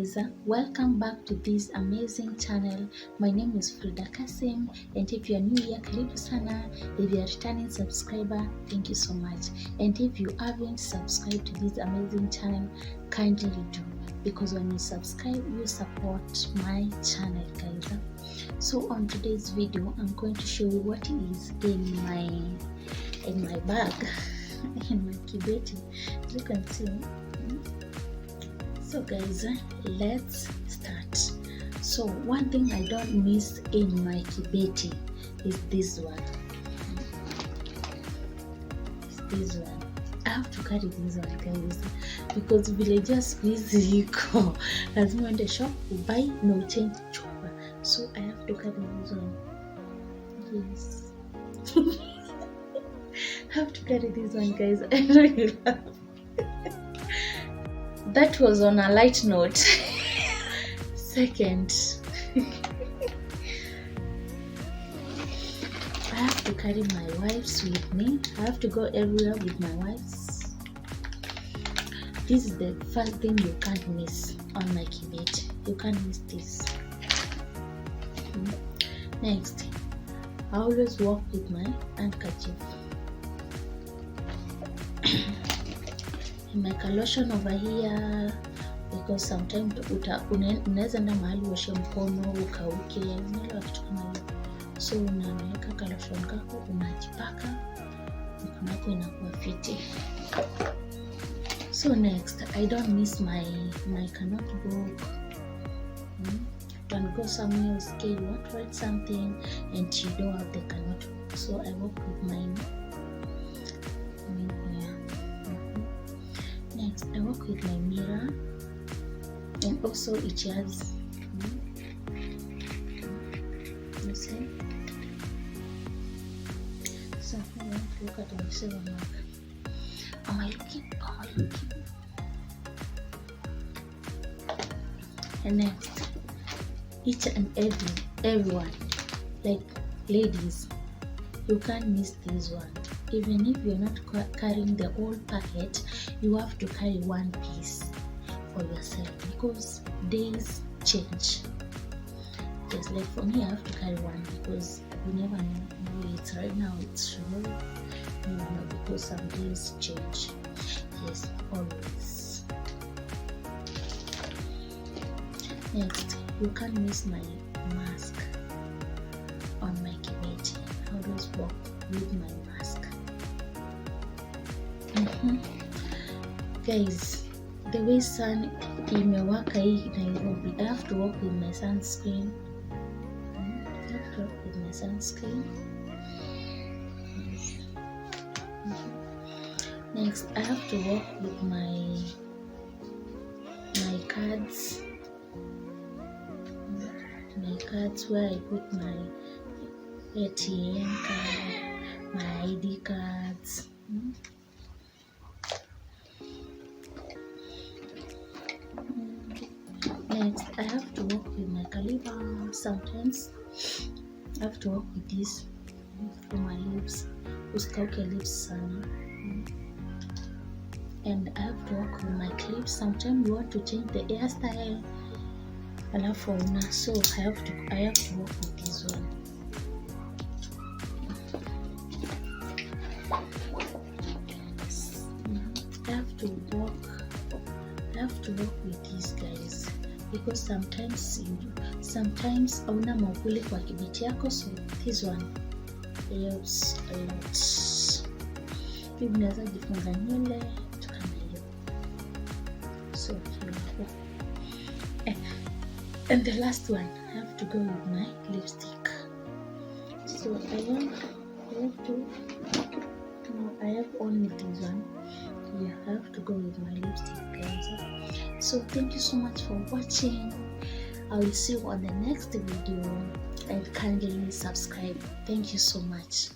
guys, welcome back to this amazing channel. My name is Fridah Kassim, and if you are new here, karibu sana. If you are returning subscriber, thank you so much. And if you haven't subscribed to this amazing channel, kindly do, because when you subscribe you support my channel, guys. So on today's video I'm going to show you what is in my bag in my kibeti, as you can see. So guys, let's start. So one thing I don't miss in my kibeti is this one. This one. I have to carry this one, guys, because villagers busy go lazima uende shop buy no change chupa, so I have to carry this one. Yes. I have to carry this one, guys. I really love it. That was on a light note. Second, I have to carry my wipes with me. I have to go everywhere with my wipes. This is the first thing you can't miss on my kibeti. You can't miss this. Next, I always walk with my handkerchief. Make a lotion over here, because sometimes unaweza enda mahali uoshe mkono ukauke, unaelewa kitu kama hiyo. So unaweka ka lotion kako, unajipaka, mkono wako inakuwa fiti. So next, I don't miss my notebook. When you go somewhere, okay, you want to write something and you don't have the notebook, so I work with mine. Next, I work with my mirror, and also it has, you see. So I want to look at myself and like, am I looking? And next, each and everyone, like ladies, you can't miss this one. Even if you're not carrying the whole packet, you have to carry one piece for yourself, because days change. Just like for me, I have to carry one, because you never know. It's right now, it's low, you know, because some days change. Yes, always. Next, you can't miss my mask on my kibeti. I always walk with my mask. Guys, the way sun imewaka hii Nairobi, I have to work with my sunscreen. Next, I have to work with my cards. My cards, where I put my ATM card, my ID cards. Next, I have to work with my caliber. Sometimes I have to work with this for my lips, usikauke lips sana. And I have to work with my clips. Sometimes you want to change the hairstyle, alafu una, so I have to work with this one. I have to work with these, guys, because sometimes hauna mwavuli kwa kibeti yako, so this one helps a lot. Hivi naweza jifunga nywele kama hiyo, so and the last one, I have to go with my lipstick. So I have only this one. Yeah, I have to go with my lipstick, guys. So thank you so much for watching. I will see you on the next video, and kindly subscribe. Thank you so much.